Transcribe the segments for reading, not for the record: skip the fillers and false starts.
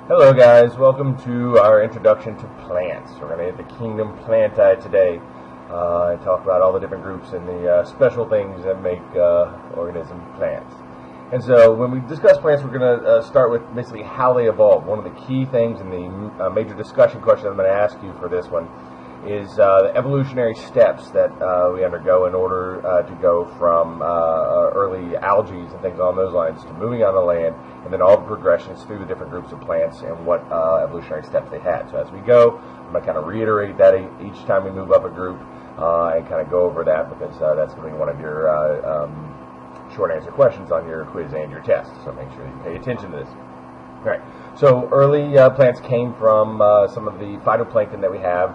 Hello guys, welcome to our introduction to plants. We're going to hit the kingdom plantae today and talk about all the different groups and the special things that make organism plants. And so when we discuss plants, we're going to start with basically how they evolved. One of the key things in the major discussion question I'm going to ask you for this one is the evolutionary steps that we undergo in order to go from early algae and things along those lines to moving on the land, and then all the progressions through the different groups of plants and what evolutionary steps they had. So as we go, I'm going to kind of reiterate that each time we move up a group and kind of go over that, because that's going to be one of your short answer questions on your quiz and your test. So make sure you pay attention to this. All right. So early plants came from some of the phytoplankton that we have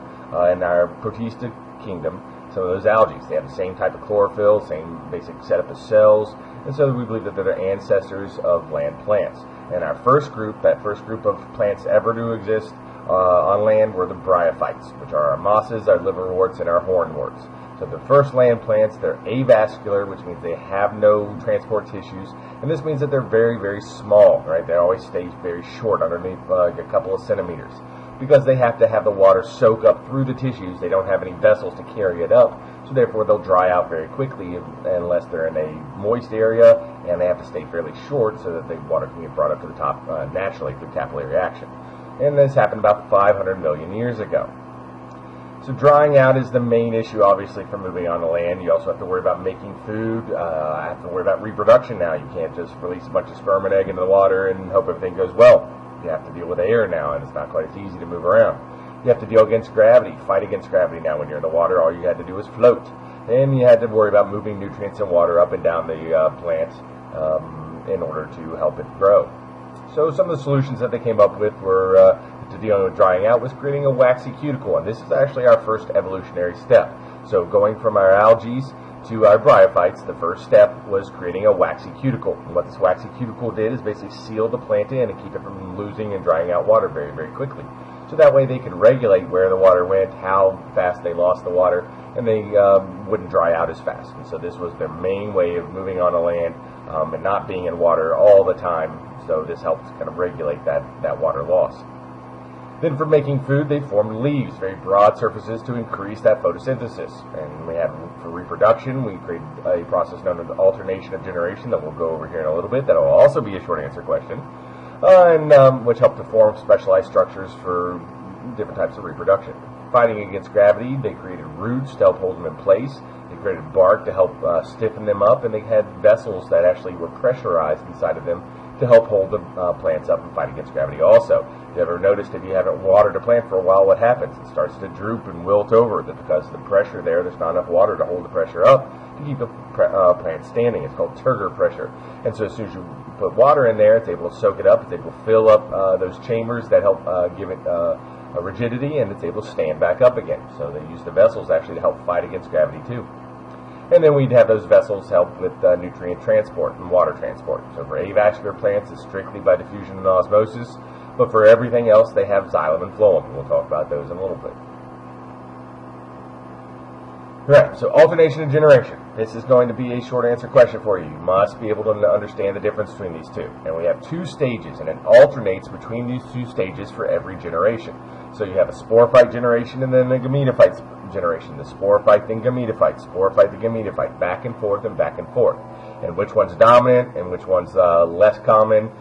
in our Protista kingdom. Some of those algae, they have the same type of chlorophyll, same basic setup of cells, and so we believe that they're the ancestors of land plants. And our first group, that first group of plants ever to exist on land, were the bryophytes, which are our mosses, our liverworts, and our hornworts. So the first land plants, they're avascular, which means they have no transport tissues, and this means that they're very, very small, right? They always stay very short, underneath like a couple of centimeters. Because they have to have the water soak up through the tissues, they don't have any vessels to carry it up, so therefore they'll dry out very quickly unless they're in a moist area, and they have to stay fairly short so that the water can get brought up to the top naturally through capillary action. And this happened about 500 million years ago. So drying out is the main issue, obviously, for moving on the land. You also have to worry about making food. Have to worry about reproduction now. You can't just release a bunch of sperm and egg into the water and hope everything goes well. You have to deal with air now, and it's not quite as easy to move around. You have to deal against gravity, fight against gravity now. When you're in the water, all you had to do was float. And you had to worry about moving nutrients and water up and down the plant in order to help it grow. So some of the solutions that they came up with were to dealing with drying out was creating a waxy cuticle, and this is actually our first evolutionary step. So going from our algae to our bryophytes, the first step was creating a waxy cuticle. And what this waxy cuticle did is basically seal the plant in and keep it from losing and drying out water very, very quickly. So that way they could regulate where the water went, how fast they lost the water, and they wouldn't dry out as fast. And so this was their main way of moving on the land and not being in water all the time. So this helped kind of regulate that water loss. Then for making food, they formed leaves, very broad surfaces, to increase that photosynthesis. And we had, for reproduction, we created a process known as alternation of generation that we'll go over here in a little bit. That will also be a short answer question, which helped to form specialized structures for different types of reproduction. Fighting against gravity, they created roots to help hold them in place. They created bark to help stiffen them up, and they had vessels that actually were pressurized inside of them to help hold the plants up and fight against gravity also. If you ever noticed, if you haven't watered a plant for a while, what happens? It starts to droop and wilt over. That's because of the pressure there's not enough water to hold the pressure up to keep the plant standing. It's called turgor pressure. And so as soon as you put water in there, it's able to soak it up, it's able to fill up those chambers that help give it a rigidity, and it's able to stand back up again. So they use the vessels actually to help fight against gravity too. And then we'd have those vessels help with nutrient transport and water transport. So for avascular plants, it's strictly by diffusion and osmosis. But for everything else, they have xylem and phloem. And we'll talk about those in a little bit. Right, so alternation and generation. This is going to be a short answer question for you. You must be able to understand the difference between these two. And we have two stages, and it alternates between these two stages for every generation. So you have a sporophyte generation and then a gametophyte generation. The sporophyte, then gametophyte, sporophyte, then gametophyte, back and forth and back and forth. And which one's dominant and which one's less common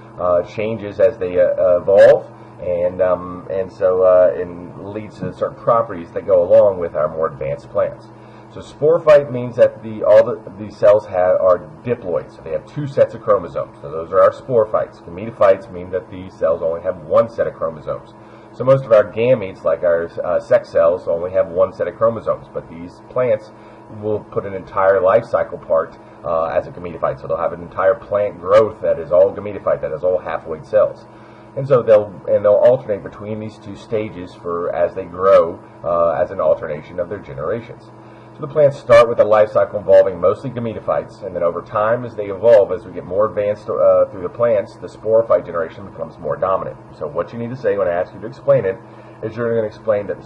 changes as they evolve, and so it leads to certain properties that go along with our more advanced plants. So sporophyte means that all the cells are diploid, so they have two sets of chromosomes. So those are our sporophytes. Gametophytes mean that these cells only have one set of chromosomes. So most of our gametes, like our sex cells, only have one set of chromosomes, but these plants will put an entire life cycle part as a gametophyte. So they'll have an entire plant growth that is all gametophyte, that is all haploid cells. And so they'll alternate between these two stages as they grow as an alternation of their generations. So the plants start with a life cycle involving mostly gametophytes, and then over time, as they evolve, as we get more advanced through the plants, the sporophyte generation becomes more dominant. So what you need to say when I ask you to explain it is you're going to explain that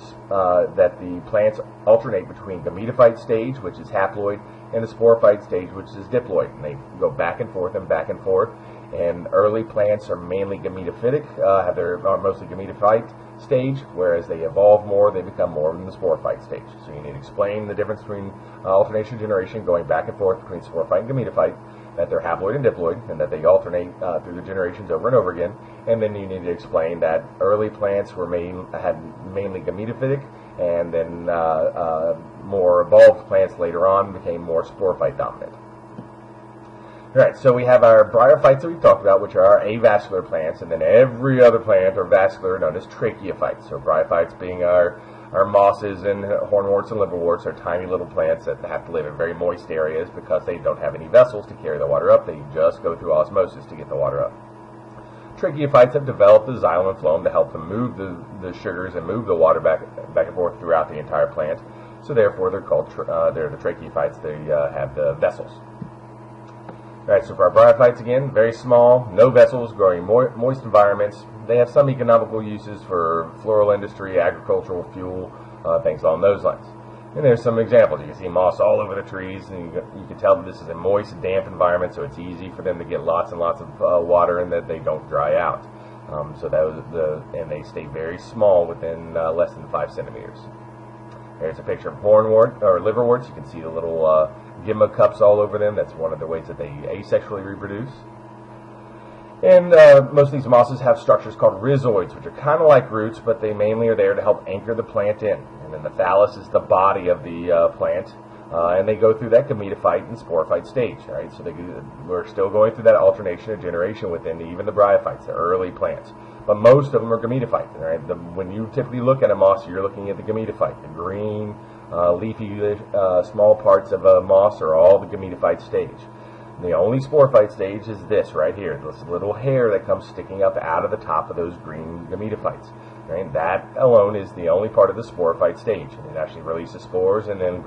the plants alternate between gametophyte stage, which is haploid, and the sporophyte stage, which is diploid, and they go back and forth and back and forth. And early plants are mainly gametophytic, are mostly gametophyte stage, whereas they evolve more, they become more in the sporophyte stage. So you need to explain the difference between alternation generation, going back and forth between sporophyte and gametophyte, that they're haploid and diploid, and that they alternate through the generations over and over again. And then you need to explain that early plants had mainly gametophytic, and then more evolved plants later on became more sporophyte dominant. Alright, so we have our bryophytes that we've talked about, which are our avascular plants, and then every other plant or vascular known as tracheophytes. So bryophytes being our mosses and hornworts and liverworts are tiny little plants that have to live in very moist areas because they don't have any vessels to carry the water up. They just go through osmosis to get the water up. Tracheophytes have developed the xylem and phloem to help them move the sugars and move the water back and forth throughout the entire plant. So therefore they're called they're the tracheophytes. They have the vessels. Alright, so for our bryophytes again, very small, no vessels, growing moist environments. They have some economical uses for floral industry, agricultural fuel, things along those lines. And there's some examples. You can see moss all over the trees, and you can tell that this is a moist, damp environment, so it's easy for them to get lots and lots of water and that they don't dry out. And they stay very small within less than 5 centimeters. Here's a picture of hornwort or liverworts. You can see the little gimma cups all over them. That's one of the ways that they asexually reproduce. And most of these mosses have structures called rhizoids, which are kind of like roots, but they mainly are there to help anchor the plant in. And then the thallus is the body of the plant, and they go through that gametophyte and sporophyte stage. Right, so we're still going through that alternation of generation within even the bryophytes, the early plants. But most of them are gametophyte. Right, when you typically look at a moss, you're looking at the gametophyte, the green, leafy, small parts of a moss are all the gametophyte stage. The only sporophyte stage is this right here, this little hair that comes sticking up out of the top of those green gametophytes. Right? That alone is the only part of the sporophyte stage. It actually releases spores, and then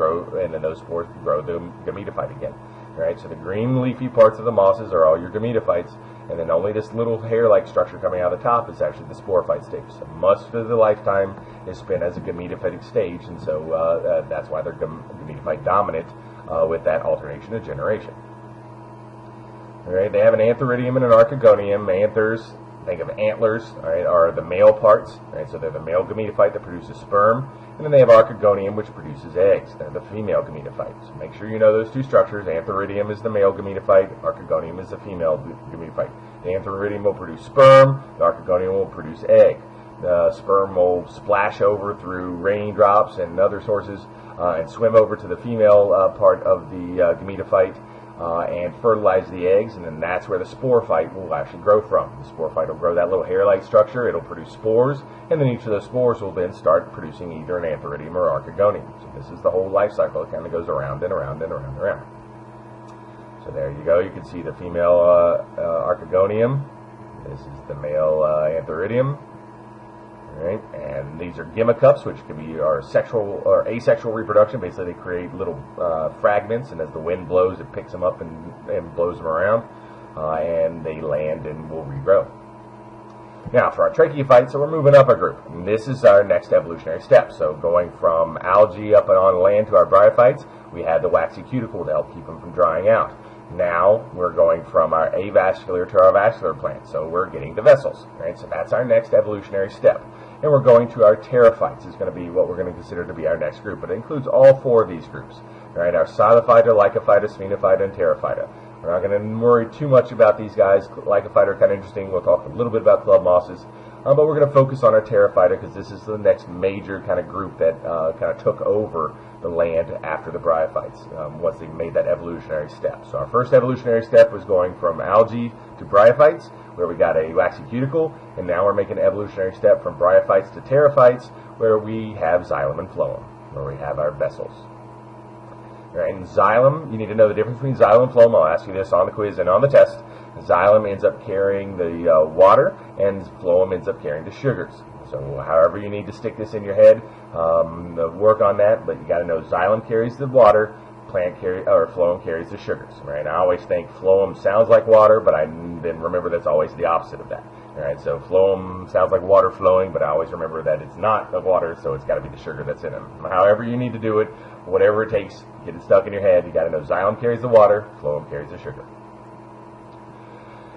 those spores grow the gametophyte again. Right? So the green leafy parts of the mosses are all your gametophytes, and then only this little hair-like structure coming out of the top is actually the sporophyte stage. So most of the lifetime is spent as a gametophytic stage, and so that's why they're gametophyte dominant with that alternation of generation. Alright, they have an antheridium and an archegonium. Anthers, think of antlers, alright, are the male parts. Right, so they're the male gametophyte that produces sperm. And then they have archegonium, which produces eggs. They're the female gametophyte. So make sure you know those two structures. Antheridium is the male gametophyte. Archegonium is the female gametophyte. The antheridium will produce sperm. The archegonium will produce egg. The sperm will splash over through raindrops and other sources and swim over to the female part of the gametophyte. And fertilize the eggs, and then that's where the sporophyte will actually grow from. The sporophyte will grow that little hair-like structure, it'll produce spores, and then each of those spores will then start producing either an antheridium or archegonium. So this is the whole life cycle. It kind of goes around and around and around and around. So there you go. You can see the female archegonium. This is the male antheridium. Right? And these are gimma cups, which can be our sexual or asexual reproduction. Basically, they create little fragments, and as the wind blows, it picks them up and blows them around, and they land and will regrow. Now, for our tracheophytes, so we're moving up a group. And this is our next evolutionary step. So going from algae up and on land to our bryophytes, we had the waxy cuticle to help keep them from drying out. Now we're going from our avascular to our vascular plant, so we're getting the vessels. Right? So that's our next evolutionary step. And we're going to our pterophytes. Is going to be what we're going to consider to be our next group. But it includes all four of these groups. Right? Our Psilophyta, Lycophyta, Sphenophyta, and Pterophyta. We're not going to worry too much about these guys. Lycophyta are kind of interesting. We'll talk a little bit about club mosses. But we're going to focus on our Pterophyta because this is the next major kind of group that kind of took over the land after the bryophytes once they made that evolutionary step. So our first evolutionary step was going from algae to bryophytes, where we got a waxy cuticle, and now we're making an evolutionary step from bryophytes to pterophytes, where we have xylem and phloem, where we have our vessels. Right, and xylem, you need to know the difference between xylem and phloem. I'll ask you this on the quiz and on the test. Xylem ends up carrying the water, and phloem ends up carrying the sugars. So however you need to stick this in your head, work on that, but you got to know xylem carries the water, phloem carries the sugars. Right? I always think phloem sounds like water, but I then remember that's always the opposite of that. Right? So phloem sounds like water flowing, but I always remember that it's not the water, so it's got to be the sugar that's in them. However you need to do it, whatever it takes, get it stuck in your head. You got to know xylem carries the water, phloem carries the sugar.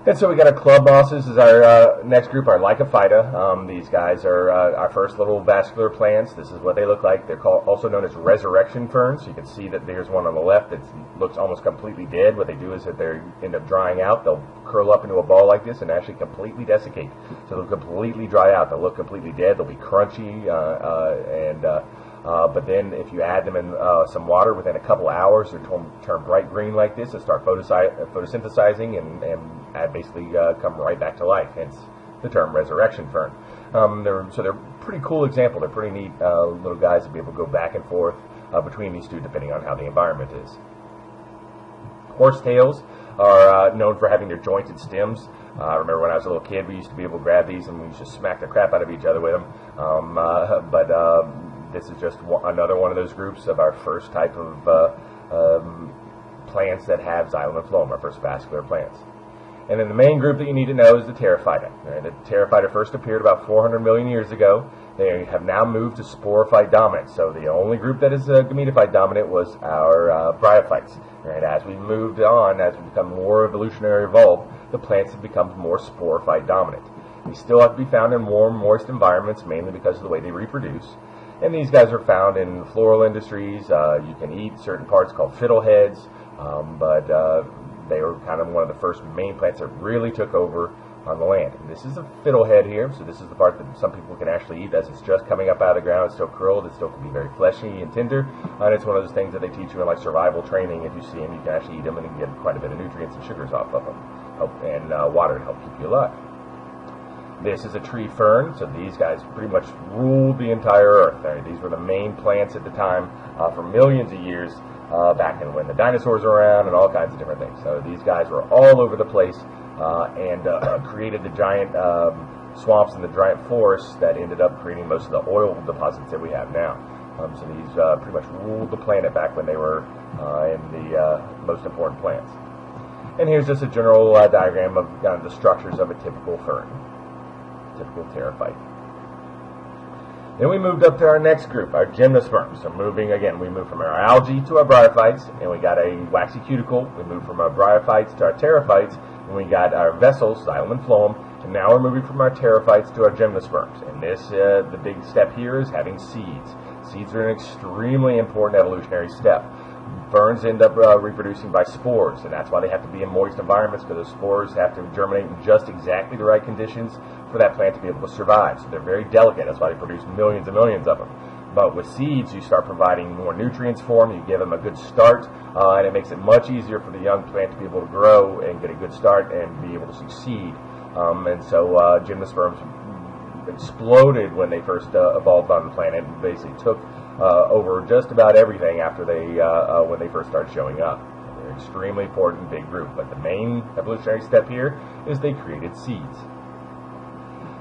And so we got our club mosses as our next group, our Lycophyta. These guys are our first little vascular plants. This is what they look like. They're also known as resurrection ferns. So you can see that there's one on the left that looks almost completely dead. What they do is that they end up drying out. They'll curl up into a ball like this and actually completely desiccate. So they'll completely dry out. They'll look completely dead. They'll be crunchy but then if you add them in some water within a couple hours, they turn bright green like this and start photosynthesizing and basically come right back to life, hence the term resurrection fern. They're a pretty cool example. They're pretty neat little guys to be able to go back and forth between these two depending on how the environment is. Horsetails are known for having their jointed stems. I remember when I was a little kid, we used to be able to grab these and we used to smack the crap out of each other with them. This is just another one of those groups of our first type of plants that have xylem and phloem, our first vascular plants. And then the main group that you need to know is the Pterophyta. Right? The Pterophyta first appeared about 400 million years ago. They have now moved to sporophyte dominant. So the only group that is gametophyte dominant was our bryophytes. Right? As we moved on, as we become more evolutionary evolved, the plants have become more sporophyte dominant. They still have to be found in warm, moist environments, mainly because of the way they reproduce. And these guys are found in floral industries. You can eat certain parts called fiddleheads, but they were kind of one of the first main plants that really took over on the land. And this is a fiddlehead here, so this is the part that some people can actually eat as it's just coming up out of the ground. It's still curled. It still can be very fleshy and tender. And it's one of those things that they teach you in like survival training. If you see them, you can actually eat them and you can get quite a bit of nutrients and sugars off of them, and water to help keep you alive. This is a tree fern, so these guys pretty much ruled the entire earth. These were the main plants at the time for millions of years, back in when the dinosaurs were around and all kinds of different things. So these guys were all over the place and created the giant swamps and the giant forests that ended up creating most of the oil deposits that we have now. So these pretty much ruled the planet back when they were in the most important plants. And here's just a general diagram of kind of the structures of a typical fern. Typical pterophyte. Then we moved up to our next group, our gymnosperms. So we moved from our algae to our bryophytes, and we got a waxy cuticle. We moved from our bryophytes to our pterophytes, and we got our vessels, xylem and phloem, and now we're moving from our pterophytes to our gymnosperms. And this, the big step here is having seeds. Seeds are an extremely important evolutionary step. Ferns end up reproducing by spores, and that's why they have to be in moist environments, because those spores have to germinate in just exactly the right conditions for that plant to be able to survive. So they're very delicate. That's why they produce millions and millions of them. But with seeds, you start providing more nutrients for them. You give them a good start, and it makes it much easier for the young plant to be able to grow and get a good start and be able to succeed. Gymnosperms exploded when they first evolved on the planet and basically took over just about everything after when they first started showing up. They're an extremely important big group, but the main evolutionary step here is they created seeds.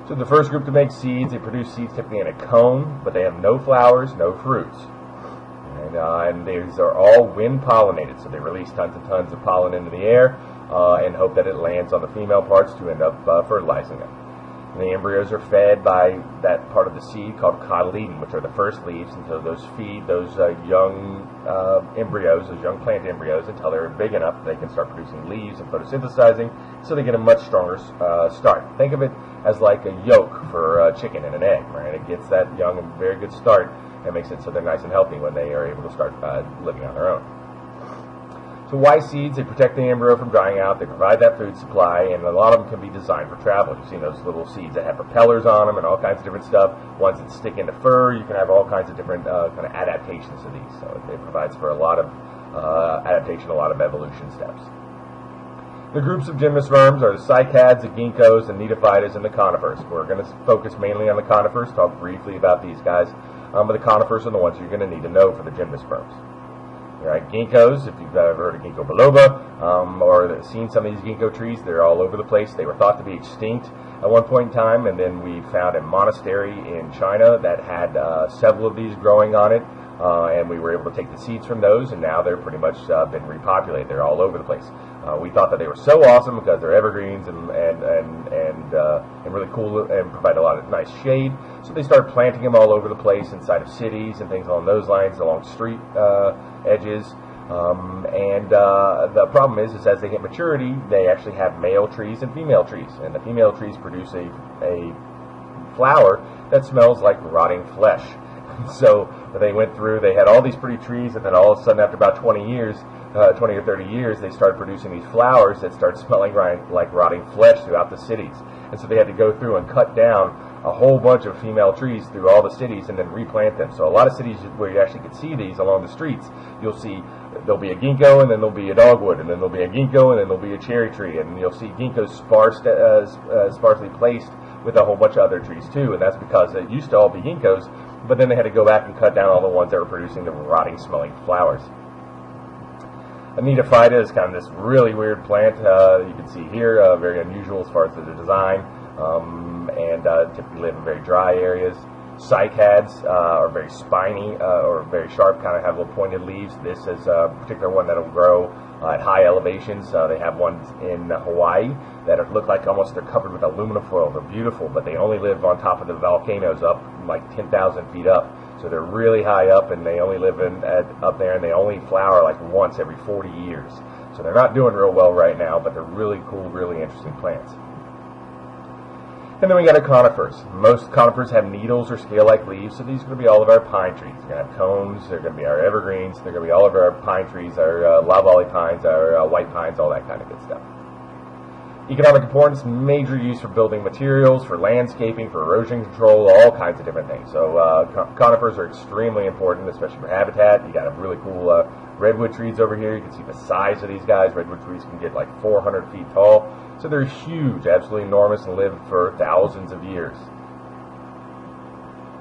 So the first group to make seeds, they produce seeds typically in a cone, but they have no flowers, no fruits. And these are all wind pollinated, so they release tons and tons of pollen into the air and hope that it lands on the female parts to end up fertilizing them. And the embryos are fed by that part of the seed called cotyledon, which are the first leaves, and so those feed those young embryos, those young plant embryos, until they're big enough that they can start producing leaves and photosynthesizing, so they get a much stronger start. Think of it as like a yolk for a chicken and an egg, right? It gets that young and very good start and makes it so they're nice and healthy when they are able to start living on their own. So why seeds? They protect the embryo from drying out. They provide that food supply, and a lot of them can be designed for travel. You've seen those little seeds that have propellers on them and all kinds of different stuff. Ones that stick into fur. You can have all kinds of different kind of adaptations to these. So it provides for a lot of adaptation, a lot of evolution steps. The groups of gymnosperms are the cycads, the ginkgos, the knaophytas, and the conifers. We're going to focus mainly on the conifers, talk briefly about these guys, but the conifers are the ones you're going to need to know for the gymnosperms. Right, ginkgos, if you've ever heard of ginkgo biloba or seen some of these ginkgo trees, they're all over the place. They were thought to be extinct at one point in time, and then we found a monastery in China that had several of these growing on it, and we were able to take the seeds from those, and now they're pretty much been repopulated. They're all over the place. We thought that they were so awesome because they're evergreens and really cool and provide a lot of nice shade. So they started planting them all over the place inside of cities and things along those lines, along street edges. The problem is as they hit maturity, they actually have male trees and female trees, and the female trees produce a flower that smells like rotting flesh. So they went through, they had all these pretty trees, and then all of a sudden after about 20 or 30 years, they started producing these flowers that started smelling like rotting flesh throughout the cities. And so they had to go through and cut down a whole bunch of female trees through all the cities and then replant them. So a lot of cities where you actually could see these along the streets, you'll see there'll be a ginkgo, and then there'll be a dogwood, and then there'll be a ginkgo, and then there'll be a cherry tree, and you'll see ginkgos sparsely placed with a whole bunch of other trees too. And that's because it used to all be ginkgos, but then they had to go back and cut down all the ones that were producing the rotting smelling flowers. Anita Phyta is kind of this really weird plant. You can see here, very unusual as far as the design, and typically live in very dry areas. Cycads are very spiny or very sharp, kind of have little pointed leaves. This is a particular one that will grow at high elevations. They have ones in Hawaii that look like almost they're covered with aluminum foil. They're beautiful, but they only live on top of the volcanoes up like 10,000 feet up. So they're really high up, and they only live up there, and they only flower like once every 40 years. So they're not doing real well right now, but they're really cool, really interesting plants. And then we got our conifers. Most conifers have needles or scale-like leaves, so these are going to be all of our pine trees. They're going to have cones, they're going to be our evergreens, they're going to be all of our pine trees, our loblolly pines, our white pines, all that kind of good stuff. Economic importance, major use for building materials, for landscaping, for erosion control, all kinds of different things. So conifers are extremely important, especially for habitat. You got a really cool redwood trees over here. You can see the size of these guys. Redwood trees can get like 400 feet tall. So they're huge, absolutely enormous, and live for thousands of years.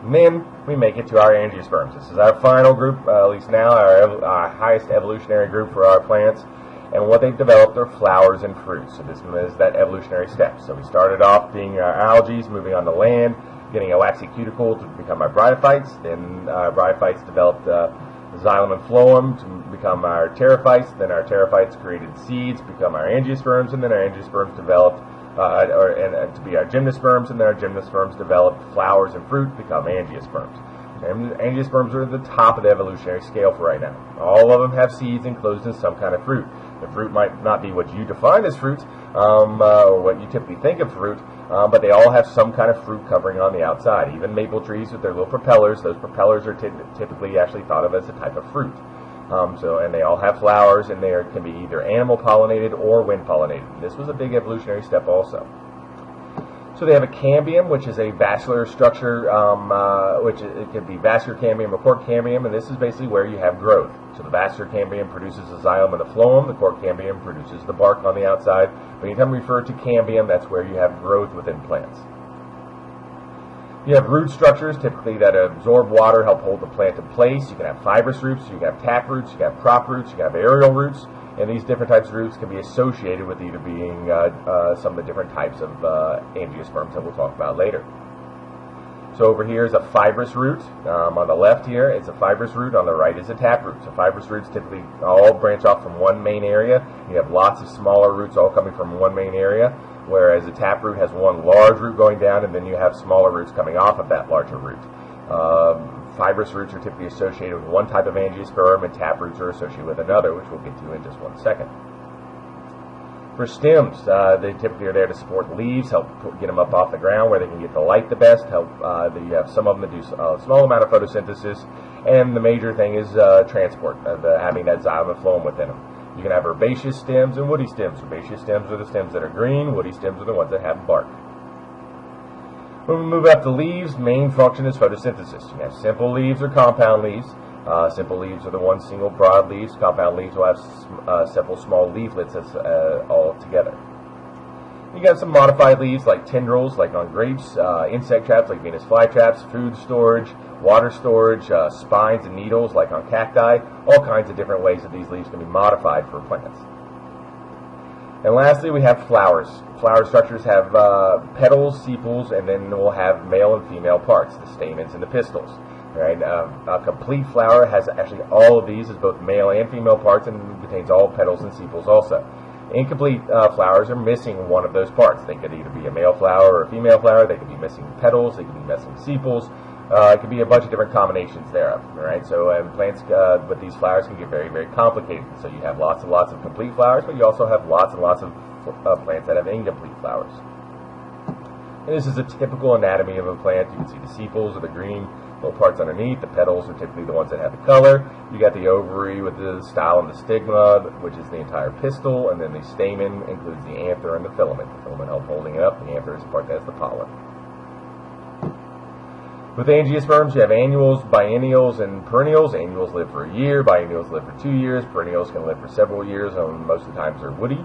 And then we make it to our angiosperms. This is our final group, at least now, our highest evolutionary group for our plants. And what they've developed are flowers and fruits. So this is that evolutionary step. So we started off being our algae, moving on to land, getting a waxy cuticle to become our bryophytes. Then our bryophytes developed xylem and phloem to become our pterophytes. Then our pterophytes created seeds, become our angiosperms, and then our angiosperms developed to be our gymnosperms, and then our gymnosperms developed flowers and fruit to become angiosperms. And angiosperms are at the top of the evolutionary scale for right now. All of them have seeds enclosed in some kind of fruit. The fruit might not be what you define as fruit, or what you typically think of fruit, but they all have some kind of fruit covering on the outside. Even maple trees with their little propellers, those propellers are typically actually thought of as a type of fruit. And they all have flowers, and they can be either animal pollinated or wind pollinated. This was a big evolutionary step also. So they have a cambium, which is a vascular structure, which it could be vascular cambium or cork cambium, and this is basically where you have growth. So the vascular cambium produces the xylem and the phloem, the cork cambium produces the bark on the outside. But anytime we refer to cambium, that's where you have growth within plants. You have root structures, typically that absorb water, help hold the plant in place. You can have fibrous roots, you can have tap roots, you can have prop roots, you can have aerial roots. And these different types of roots can be associated with either being some of the different types of angiosperms that we'll talk about later. So over here is a fibrous root. On the left here, it's a fibrous root. On the right is a tap root. So fibrous roots typically all branch off from one main area. You have lots of smaller roots all coming from one main area, whereas a tap root has one large root going down, and then you have smaller roots coming off of that larger root. Fibrous roots are typically associated with one type of angiosperm, and tap roots are associated with another, which we'll get to in just one second. For stems, they typically are there to support leaves, help get them up off the ground where they can get the light the best, help you have some of them that do a small amount of photosynthesis, and the major thing is transport, having that xylem and phloem within them. You can have herbaceous stems and woody stems. Herbaceous stems are the stems that are green, woody stems are the ones that have bark. When we move up to leaves, main function is photosynthesis. You can have simple leaves or compound leaves. Simple leaves are the one single broad leaves. Compound leaves will have several small leaflets all together. You got some modified leaves like tendrils, like on grapes, insect traps like Venus flytraps, food storage, water storage, spines and needles like on cacti. All kinds of different ways that these leaves can be modified for plants. And lastly, we have flowers. Flower structures have petals, sepals, and then we'll have male and female parts, the stamens and the pistils. Right? A complete flower has actually all of these, as both male and female parts, and contains all petals and sepals also. Incomplete flowers are missing one of those parts. They could either be a male flower or a female flower. They could be missing petals. They could be missing sepals. It can be a bunch of different combinations thereof. All right, so plants with these flowers can get very, very complicated. So you have lots and lots of complete flowers, but you also have lots and lots of plants that have incomplete flowers. And this is a typical anatomy of a plant. You can see the sepals or the green little parts underneath. The petals are typically the ones that have the color. You got the ovary with the style and the stigma, which is the entire pistil, and then the stamen includes the anther and the filament. The filament helps holding it up. The anther is the part that has the pollen. With angiosperms, you have annuals, biennials, and perennials. Annuals live for a year, biennials live for 2 years, perennials can live for several years, and most of the times they're woody.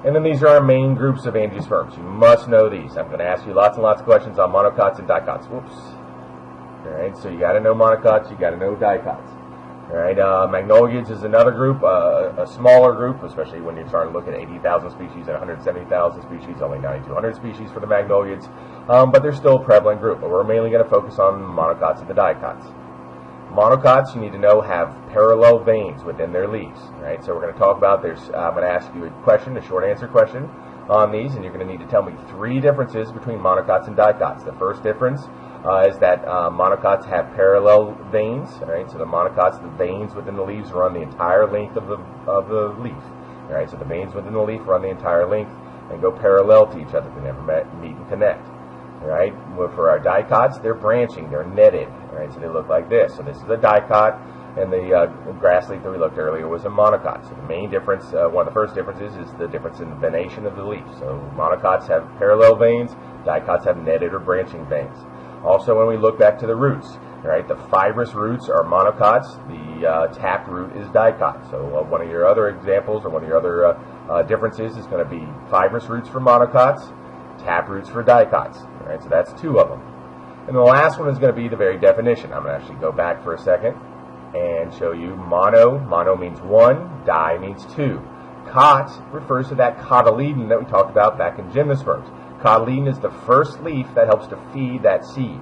And then these are our main groups of angiosperms. You must know these. I'm going to ask you lots and lots of questions on monocots and dicots. Whoops. All right, so you got to know monocots, you got to know dicots. All right, magnoliids is another group, a smaller group, especially when you start to look at 80,000 species and 170,000 species, only 9,200 species for the magnoliids, but they're still a prevalent group. But we're mainly going to focus on monocots and the dicots. Monocots, you need to know, have parallel veins within their leaves. Right, so we're going to talk about. I'm going to ask you a question, a short answer question on these, and you're going to need to tell me 3 differences between monocots and dicots. The first difference is that monocots have parallel veins. All right, so the monocots, the veins within the leaves run the entire length of the leaf. All right, so the veins within the leaf run the entire length and go parallel to each other. They never meet and connect. All right, well, for our dicots, they're branching, they're netted. All right, so they look like this. So this is a dicot, and the grass leaf that we looked earlier was a monocot. So the main difference, one of the first differences, is the difference in the venation of the leaf. So monocots have parallel veins, dicots have netted or branching veins. Also, when we look back to the roots, all right, the fibrous roots are monocots, the tapped root is dicot. So one of your other examples, or one of your other differences, is going to be fibrous roots for monocots, tap roots for dicots. All right, so that's 2 of them. And the last one is going to be the very definition. I'm going to actually go back for a second and show you mono. Mono means 1, di means 2. Cot refers to that cotyledon that we talked about back in gymnosperms. Cotyledon is the first leaf that helps to feed that seed.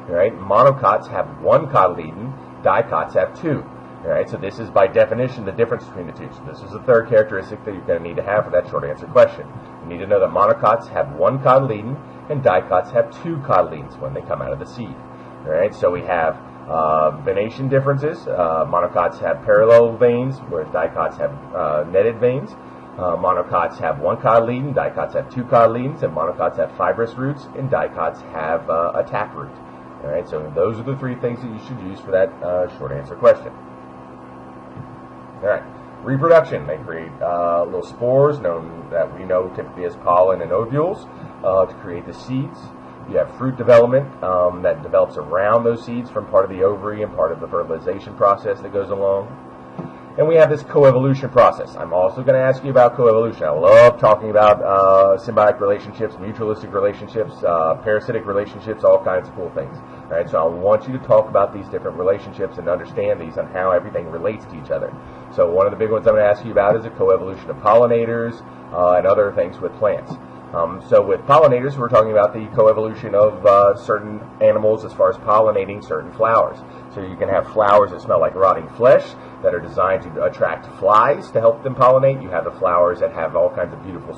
All right, monocots have 1 cotyledon, dicots have 2. All right, so this is by definition the difference between the 2. So this is the third characteristic that you're going to need to have for that short answer question. You need to know that monocots have 1 cotyledon and dicots have 2 cotyledons when they come out of the seed. All right, so we have venation differences. Monocots have parallel veins, whereas dicots have netted veins. Monocots have 1 cotyledon, dicots have 2 cotyledons, and monocots have fibrous roots, and dicots have a taproot. All right, so those are the 3 things that you should use for that short answer question. All right, reproduction. They create little spores, that we know typically as pollen and ovules, to create the seeds. You have fruit development that develops around those seeds from part of the ovary and part of the fertilization process that goes along. And we have this coevolution process. I'm also going to ask you about coevolution. I love talking about symbiotic relationships, mutualistic relationships, parasitic relationships, all kinds of cool things. All right, so I want you to talk about these different relationships and understand these and how everything relates to each other. So one of the big ones I'm going to ask you about is the coevolution of pollinators and other things with plants. So with pollinators, we're talking about the coevolution of certain animals as far as pollinating certain flowers. So you can have flowers that smell like rotting flesh that are designed to attract flies to help them pollinate. You have the flowers that have all kinds of beautiful,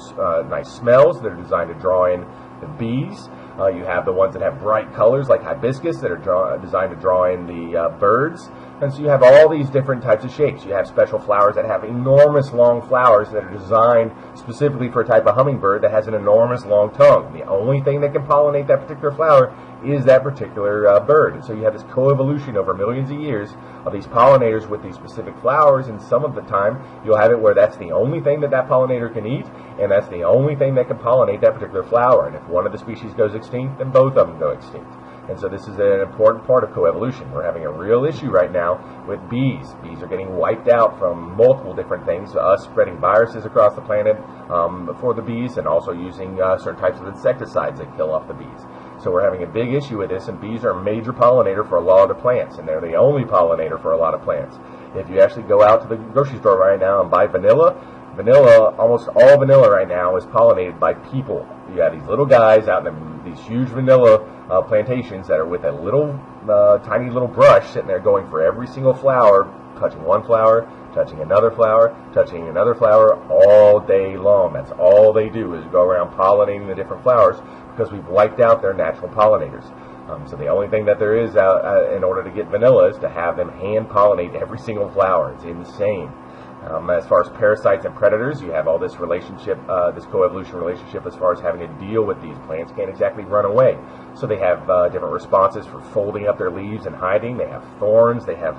nice smells that are designed to draw in the bees. You have the ones that have bright colors like hibiscus that are designed to draw in the birds. And so you have all these different types of shapes. You have special flowers that have enormous long flowers that are designed specifically for a type of hummingbird that has an enormous long tongue. The only thing that can pollinate that particular flower is that particular bird. And so you have this coevolution over millions of years of these pollinators with these specific flowers, and some of the time you'll have it where that's the only thing that pollinator can eat, and that's the only thing that can pollinate that particular flower. And if one of the species goes extinct, then both of them go extinct. And so this is an important part of coevolution. We're having a real issue right now with bees. Bees are getting wiped out from multiple different things, us spreading viruses across the planet for the bees, and also using certain types of insecticides that kill off the bees. So we're having a big issue with this, and bees are a major pollinator for a lot of plants, and they're the only pollinator for a lot of plants. If you actually go out to the grocery store right now and buy vanilla, almost all vanilla right now is pollinated by people. You have these little guys out in these huge vanilla plantations that are with a little tiny little brush sitting there going for every single flower, touching one flower, touching another flower, touching another flower all day long. That's all they do is go around pollinating the different flowers because we've wiped out their natural pollinators. So the only thing that there is in order to get vanilla is to have them hand pollinate every single flower. It's insane. As far as parasites and predators, you have all this relationship, this coevolution relationship as far as having to deal with these. Plants can't exactly run away. So they have different responses for folding up their leaves and hiding. They have thorns. They have,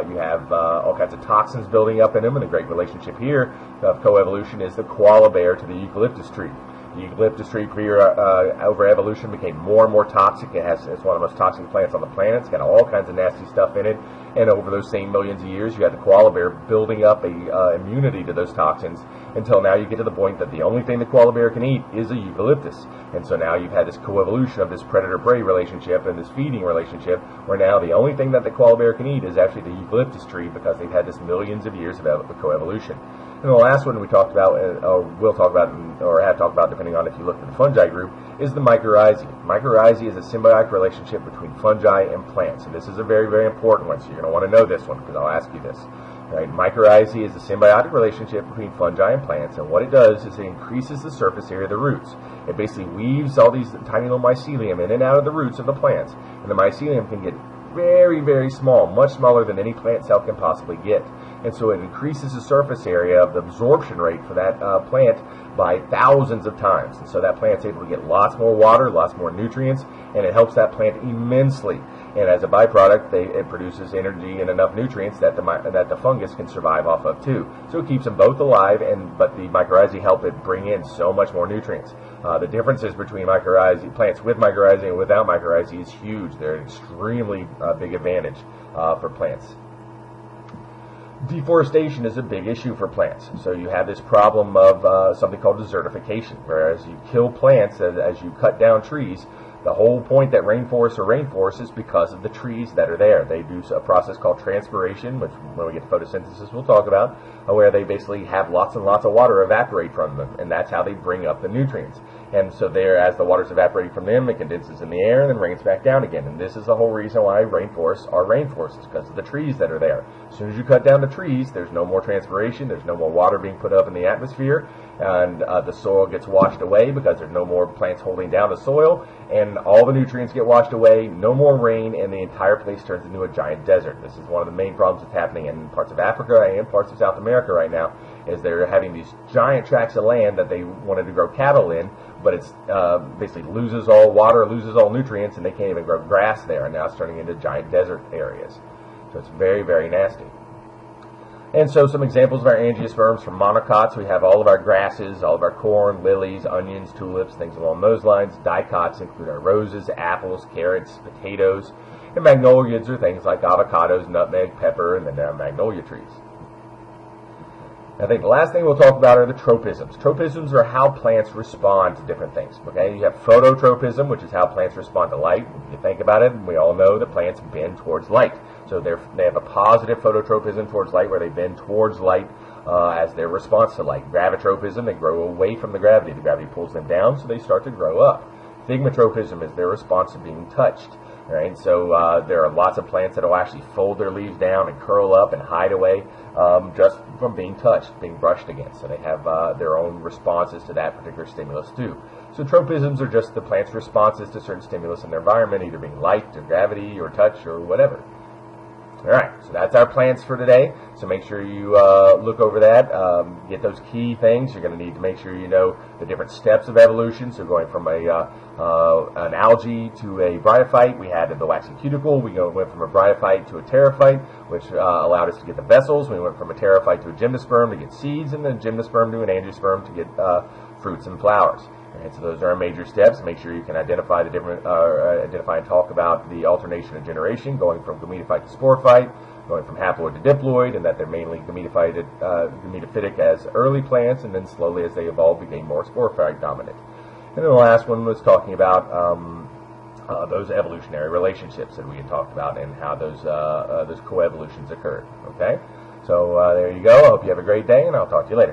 you have all kinds of toxins building up in them. And a great relationship here of coevolution is the koala bear to the eucalyptus tree. The eucalyptus tree over evolution became more and more toxic. It's one of the most toxic plants on the planet. It's got all kinds of nasty stuff in it. And over those same millions of years, you had the koala bear building up a immunity to those toxins until now you get to the point that the only thing the koala bear can eat is a eucalyptus. And so now you've had this coevolution of this predator-prey relationship and this feeding relationship where now the only thing that the koala bear can eat is actually the eucalyptus tree because they've had this millions of years of coevolution. And the last one we talked about, or will talk about, or have talked about depending on if you look at the fungi group, is the mycorrhizae. Mycorrhizae is a symbiotic relationship between fungi and plants. And this is a very, very important one, so you're going to want to know this one because I'll ask you this. Right? Mycorrhizae is a symbiotic relationship between fungi and plants, and what it does is it increases the surface area of the roots. It basically weaves all these tiny little mycelium in and out of the roots of the plants, and the mycelium can get very, very small, much smaller than any plant cell can possibly get. And so it increases the surface area of the absorption rate for that plant by thousands of times. And so that plant's able to get lots more water, lots more nutrients, and it helps that plant immensely. And as a byproduct, it produces energy and enough nutrients that the fungus can survive off of too. So it keeps them both alive, but the mycorrhizae help it bring in so much more nutrients. The differences between plants with mycorrhizae and without mycorrhizae is huge. They're an extremely big advantage for plants. Deforestation is a big issue for plants. So you have this problem of something called desertification, whereas you kill plants as you cut down trees. The whole point that rainforests are rainforests is because of the trees that are there. They do a process called transpiration, which when we get to photosynthesis we'll talk about, where they basically have lots and lots of water evaporate from them, and that's how they bring up the nutrients. And so there, as the water's evaporating from them, it condenses in the air and then rains back down again. And this is the whole reason why rainforests are rainforests, because of the trees that are there. As soon as you cut down the trees, there's no more transpiration, there's no more water being put up in the atmosphere, and the soil gets washed away because there's no more plants holding down the soil, and all the nutrients get washed away, no more rain, and the entire place turns into a giant desert. This is one of the main problems that's happening in parts of Africa and parts of South America right now, is they're having these giant tracts of land that they wanted to grow cattle in, but it's basically loses all water, loses all nutrients, and they can't even grow grass there, and now it's turning into giant desert areas. So it's very, very nasty. And so some examples of our angiosperms from monocots, we have all of our grasses, all of our corn, lilies, onions, tulips, things along those lines. Dicots include our roses, apples, carrots, potatoes, and magnolias are things like avocados, nutmeg, pepper, and then magnolia trees. I think the last thing we'll talk about are the tropisms. Tropisms are how plants respond to different things. Okay, you have phototropism, which is how plants respond to light. If you think about it, we all know that plants bend towards light. So they have a positive phototropism towards light, where they bend towards light as their response to light. Gravitropism, they grow away from the gravity. The gravity pulls them down, so they start to grow up. Thigmotropism is their response to being touched. Right, so there are lots of plants that will actually fold their leaves down and curl up and hide away just from being touched, being brushed against. So they have their own responses to that particular stimulus too. So tropisms are just the plant's responses to certain stimulus in their environment, either being light or gravity or touch or whatever. Alright, so that's our plants for today. So make sure you look over that, get those key things. You're going to need to make sure you know the different steps of evolution. So going from an algae to a bryophyte, we had the waxing cuticle. We went from a bryophyte to a pterophyte, which allowed us to get the vessels. We went from a pterophyte to a gymnosperm to get seeds, and then gymnosperm to an angiosperm to get fruits and flowers. And so those are our major steps. Make sure you can identify the different, identify and talk about the alternation of generation, going from gametophyte to sporophyte, going from haploid to diploid, and that they're mainly gametophytic as early plants, and then slowly as they evolved became more sporophyte dominant. And then the last one was talking about those evolutionary relationships that we had talked about and how those coevolutions occurred. Okay, so there you go. I hope you have a great day, and I'll talk to you later.